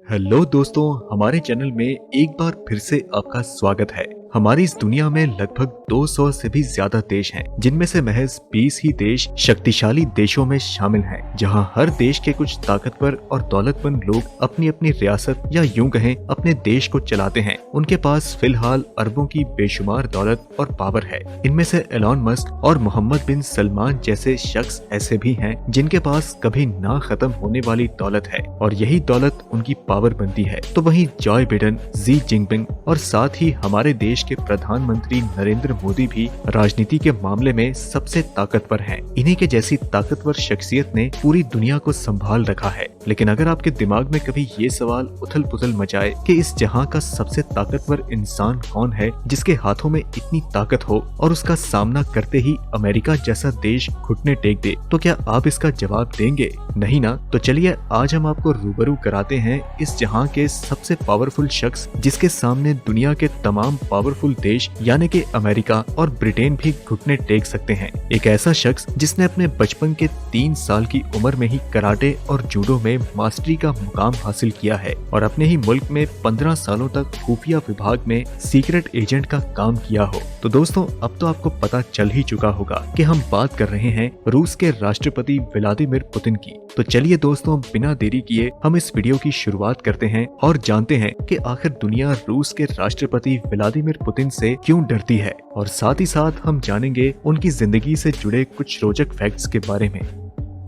Hello दोस्तों, हमारे channel में एक बार फिर से आपका स्वागत है। हमारी इस दुनिया में लगभग 200 से भी ज्यादा देश हैं, जिनमें से महज 20 ही देश शक्तिशाली देशों में शामिल हैं, जहां हर देश के कुछ ताकतवर और दौलतमंद लोग अपनी अपनी रियासत या यूं कहें अपने देश को चलाते हैं। उनके पास फिलहाल अरबों की बेशुमार दौलत और पावर है। इनमें से एलॉन मस्क और मोहम्मद बिन सलमान जैसे शख्स ऐसे भी हैं जिनके पास कभी ना खत्म होने वाली दौलत है और यही दौलत उनकी पावर बनती है। तो वहीं जॉय बिडेन, जी जिनपिंग और साथ ही हमारे देश के प्रधानमंत्री नरेंद्र मोदी भी राजनीति के मामले में सबसे ताकतवर हैं। इन्हीं के जैसी ताकतवर शख्सियत ने पूरी दुनिया को संभाल रखा है। लेकिन अगर आपके दिमाग में कभी ये सवाल उथल पुथल मचाए कि इस जहां का सबसे ताकतवर इंसान कौन है जिसके हाथों में इतनी ताकत हो और उसका सामना करते ही अमेरिका जैसा देश घुटने टेक दे, तो क्या आप इसका जवाब देंगे? नहीं ना? तो चलिए आज हम आपको रूबरू कराते हैं इस जहां के सबसे पावरफुल शख्स जिसके सामने दुनिया के तमाम पावरफुल देश यानी कि अमेरिका और ब्रिटेन भी घुटने टेक सकते हैं। एक ऐसा शख्स जिसने अपने बचपन के 3 साल की उम्र में ही कराटे और जूडो में मास्टरी का मुकाम हासिल किया है और अपने ही मुल्क में 15 सालों तक खुफिया विभाग में सीक्रेट एजेंट का काम किया हो। तो दोस्तों, अब तो आपको पता चल ही चुका होगा कि हम बात कर रहे हैं रूस के राष्ट्रपति व्लादिमीर पुतिन की। तो चलिए दोस्तों, बिना देरी किए हम इस वीडियो की शुरुआत करते हैं और जानते हैं कि आखिर दुनिया रूस के राष्ट्रपति व्लादिमीर पुतिन से क्यों डरती है, और साथ ही साथ हम जानेंगे उनकी जिंदगी से जुड़े कुछ रोचक फैक्ट्स के बारे में।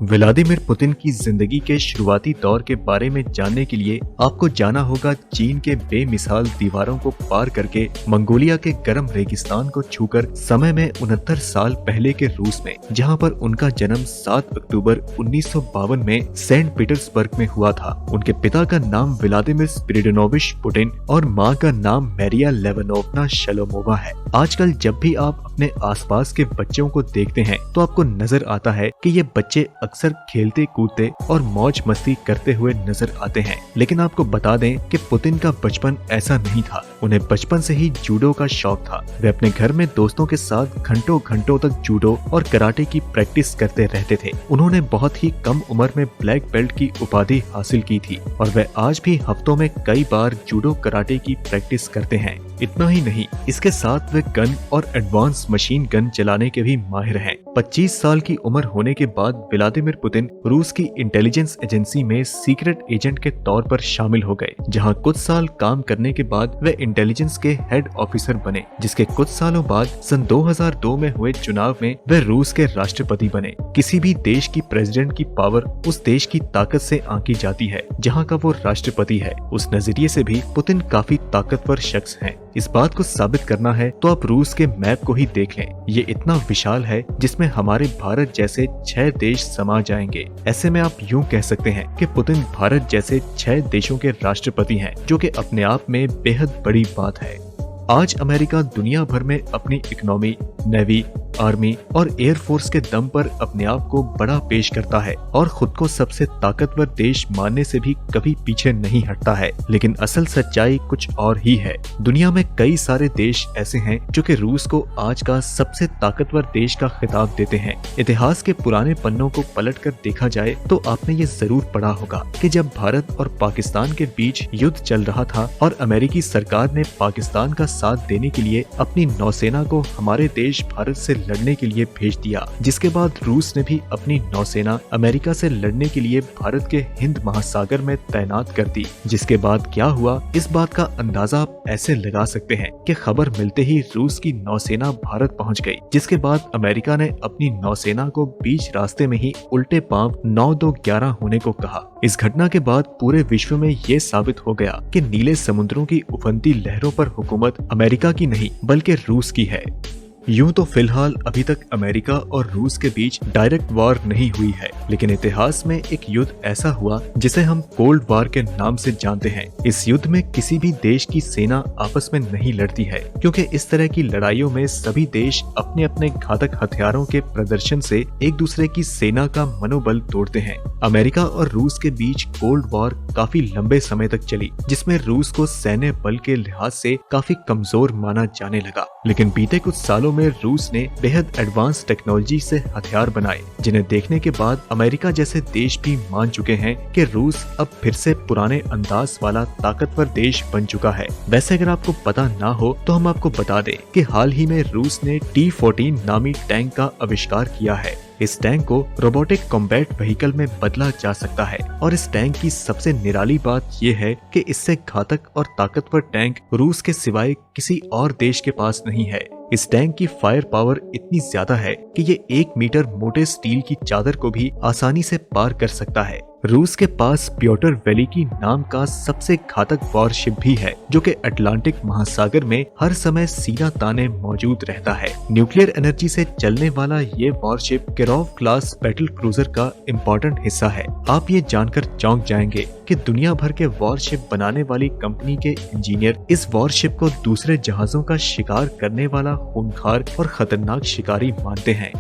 व्लादिमीर पुतिन की जिंदगी के शुरुआती दौर के बारे में जानने के लिए आपको जाना होगा चीन के बेमिसाल दीवारों को पार करके मंगोलिया के गर्म रेगिस्तान को छूकर समय में 69 साल पहले के रूस में, जहां पर उनका जन्म 7 अक्टूबर 1952 में सेंट पीटर्सबर्ग में हुआ था। उनके पिता का नाम व्लादिमीर स्पिरिडोनोविच पुतिन और माँ का नाम मैरिया लेवानोवना शलोमोवा है। आजकल जब भी आप अपने आसपास के बच्चों को देखते हैं तो आपको नजर आता है कि ये बच्चे अक्सर खेलते कूदते और मौज मस्ती करते हुए नजर आते हैं। लेकिन आपको बता दें कि पुतिन का बचपन ऐसा नहीं था। उन्हें बचपन से ही जूडो का शौक था। वे अपने घर में दोस्तों के साथ घंटों घंटों तक जूडो और कराटे की प्रैक्टिस करते रहते थे। उन्होंने बहुत ही कम उम्र में ब्लैक बेल्ट की उपाधि हासिल की थी और वे आज भी हफ्तों में कई बार जूडो कराटे की प्रैक्टिस करते हैं। इतना ही नहीं, इसके साथ वे गन और एडवांस मशीन गन चलाने के भी माहिर हैं। 25 साल की उम्र होने के बाद व्लादिमीर पुतिन रूस की इंटेलिजेंस एजेंसी में सीक्रेट एजेंट के तौर पर शामिल हो गए, जहां कुछ साल काम करने के बाद वे इंटेलिजेंस के हेड ऑफिसर बने, जिसके कुछ सालों बाद सन 2002 में हुए चुनाव में वे रूस के राष्ट्रपति बने। किसी भी देश की प्रेसिडेंट की पावर उस देश की ताकत से आंकी जाती है जहां का वो राष्ट्रपति है। उस नजरिए से भी पुतिन काफी ताकतवर शख्स हैं। इस बात को साबित करना है तो आप रूस के मैप को ही देख लें। ये इतना विशाल है जिसमें हमारे भारत जैसे 6 देश समा जाएंगे। ऐसे में आप यूं कह सकते हैं कि पुतिन भारत जैसे 6 देशों के राष्ट्रपति हैं, जो कि अपने आप में बेहद बड़ी बात है। आज अमेरिका दुनिया भर में अपनी इकोनॉमी, नेवी, आर्मी और एयरफोर्स के दम पर अपने आप को बड़ा पेश करता है और खुद को सबसे ताकतवर देश मानने से भी कभी पीछे नहीं हटता है। लेकिन असल सच्चाई कुछ और ही है। दुनिया में कई सारे देश ऐसे हैं जो कि रूस को आज का सबसे ताकतवर देश का खिताब देते हैं। इतिहास के पुराने पन्नों को पलटकर देखा जाए तो आपने ये जरूर पढ़ा होगा कि जब भारत और पाकिस्तान के बीच युद्ध चल रहा था और अमेरिकी सरकार ने पाकिस्तान का साथ देने के लिए अपनी नौसेना को हमारे देश भारत से लड़ने के लिए भेज दिया, जिसके बाद रूस ने भी अपनी नौसेना अमेरिका से लड़ने के लिए भारत के हिंद महासागर में तैनात कर दी। जिसके बाद क्या हुआ, इस बात का अंदाजा आप ऐसे लगा सकते हैं कि खबर मिलते ही रूस की नौसेना भारत पहुंच गई, जिसके बाद अमेरिका ने अपनी नौसेना को बीच रास्ते में ही उल्टे पांव 9-2-11 होने को कहा। इस घटना के बाद पूरे विश्व में ये साबित हो गया कि नीले समुद्रों की उफनती लहरों पर हुकूमत अमेरिका की नहीं बल्कि रूस की है। यूं तो फिलहाल अभी तक अमेरिका और रूस के बीच डायरेक्ट वॉर नहीं हुई है, लेकिन इतिहास में एक युद्ध ऐसा हुआ जिसे हम कोल्ड वॉर के नाम से जानते हैं। इस युद्ध में किसी भी देश की सेना आपस में नहीं लड़ती है, क्योंकि इस तरह की लड़ाइयों में सभी देश अपने अपने घातक हथियारों के प्रदर्शन से एक दूसरे की सेना का मनोबल तोड़ते हैं। अमेरिका और रूस के बीच कोल्ड वॉर काफी लंबे समय तक चली, जिसमें रूस को सैन्य बल के लिहाज से काफी कमजोर माना जाने लगा। लेकिन बीते कुछ सालों में रूस ने बेहद एडवांस टेक्नोलॉजी से हथियार बनाए, जिन्हें देखने के बाद अमेरिका जैसे देश भी मान चुके हैं कि रूस अब फिर से पुराने अंदाज वाला ताकतवर देश बन चुका है। वैसे अगर आपको पता ना हो तो हम आपको बता दें कि हाल ही में रूस ने T-14 नामी टैंक का आविष्कार किया है। इस टैंक को रोबोटिक कॉम्बैट व्हीकल में बदला जा सकता है और इस टैंक की सबसे निराली बात ये है कि इससे घातक और ताकतवर टैंक रूस के सिवाय किसी और देश के पास नहीं है। इस टैंक की फायर पावर इतनी ज्यादा है कि ये 1 मीटर मोटे स्टील की चादर को भी आसानी से पार कर सकता है। रूस के पास प्योटर वेलिकी नाम का सबसे घातक वॉरशिप भी है, जो कि अटलांटिक महासागर में हर समय सीना ताने मौजूद रहता है। न्यूक्लियर एनर्जी से चलने वाला ये worship Kirov class battle cruiser का इम्पोर्टेंट हिस्सा है। आप ये जानकर चौंक जाएंगे कि दुनिया भर के वॉरशिप बनाने वाली कंपनी के इंजीनियर इस वॉरशिप को दूसरे जहाजों का शिकार करने वाला खूंखार और खतरनाक शिकारी मानते हैं।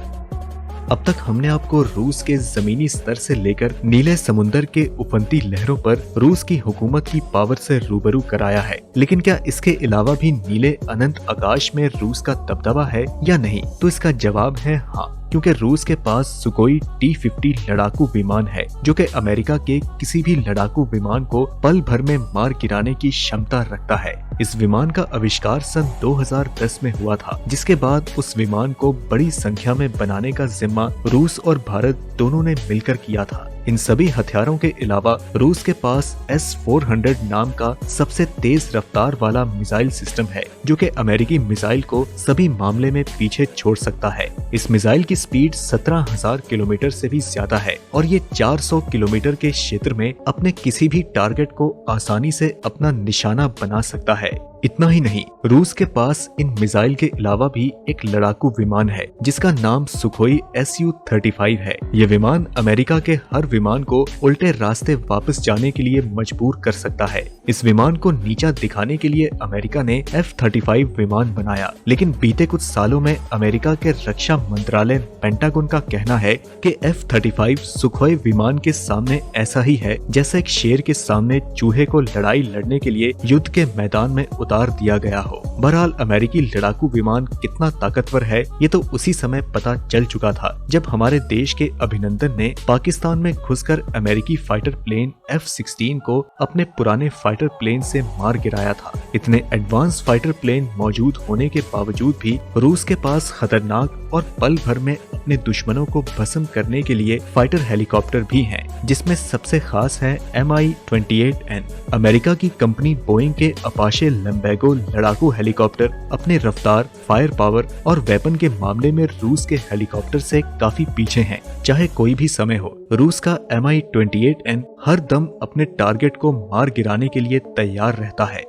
अब तक हमने आपको रूस के जमीनी स्तर से लेकर नीले समुंदर के उफनती लहरों पर रूस की हुकूमत की पावर से रूबरू कराया है, लेकिन क्या इसके अलावा भी नीले अनंत आकाश में रूस का दबदबा है या नहीं? तो इसका जवाब है हाँ, क्योंकि रूस के पास सुकोई T-50 लड़ाकू विमान है, जो कि अमेरिका के किसी भी लड़ाकू विमान को पल भर में मार गिराने की क्षमता रखता है। इस विमान का आविष्कार सन 2010 में हुआ था, जिसके बाद उस विमान को बड़ी संख्या में बनाने का जिम्मा रूस और भारत दोनों ने मिलकर किया था। इन सभी हथियारों के अलावा रूस के पास S-400 नाम का सबसे तेज रफ्तार वाला मिसाइल सिस्टम है, जो कि अमेरिकी मिसाइल को सभी मामले में पीछे छोड़ सकता है। इस मिसाइल की स्पीड 17,000 किलोमीटर से भी ज्यादा है और ये 400 किलोमीटर के क्षेत्र में अपने किसी भी टारगेट को आसानी से अपना निशाना बना सकता है। इतना ही नहीं, रूस के पास इन मिसाइल के अलावा भी एक लड़ाकू विमान है जिसका नाम सुखोई Su-35 है। ये विमान अमेरिका के हर विमान को उल्टे रास्ते वापस जाने के लिए मजबूर कर सकता है। इस विमान को नीचा दिखाने के लिए अमेरिका ने F-35 विमान बनाया, लेकिन बीते कुछ सालों में अमेरिका के रक्षा मंत्रालय पेंटागन का कहना है कि F-35 सुखोई विमान के सामने ऐसा ही है जैसा एक शेर के सामने चूहे को लड़ाई लड़ने के लिए युद्ध के मैदान में उतार दिया गया हो। बहरहाल अमेरिकी लड़ाकू विमान कितना ताकतवर है ये तो उसी समय पता चल चुका था जब हमारे देश के अभिनंदन ने पाकिस्तान में घुसकर अमेरिकी फाइटर प्लेन F-16 को अपने पुराने फाइटर प्लेन से मार गिराया था। इतने एडवांस फाइटर प्लेन मौजूद होने के बावजूद भी रूस के पास खतरनाक और पल भर में अपने दुश्मनों को भस्म करने के लिए फाइटर हेलीकॉप्टर भी हैं, जिसमें सबसे खास है Mi-28N। अमेरिका की कंपनी बोइंग के अपाचे लंबेगो लड़ाकू हेलीकॉप्टर अपने रफ्तार, फायर पावर और वेपन के मामले में रूस के हेलीकॉप्टर से काफी पीछे हैं। चाहे कोई भी समय हो, रूस का Mi-28N हर दम अपने टारगेट को मार गिराने के लिए तैयार रहता है।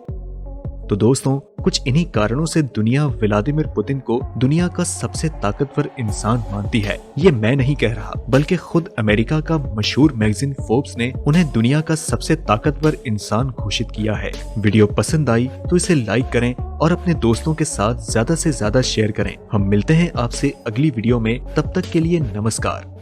तो दोस्तों, कुछ इन्हीं कारणों से दुनिया व्लादिमीर पुतिन को दुनिया का सबसे ताकतवर इंसान मानती है। ये मैं नहीं कह रहा, बल्कि खुद अमेरिका का मशहूर मैगजीन फोर्ब्स ने उन्हें दुनिया का सबसे ताकतवर इंसान घोषित किया है। वीडियो पसंद आई तो इसे लाइक करें और अपने दोस्तों के साथ ज्यादा से ज्यादा शेयर करें। हम मिलते हैं आपसे अगली वीडियो में, तब तक के लिए नमस्कार।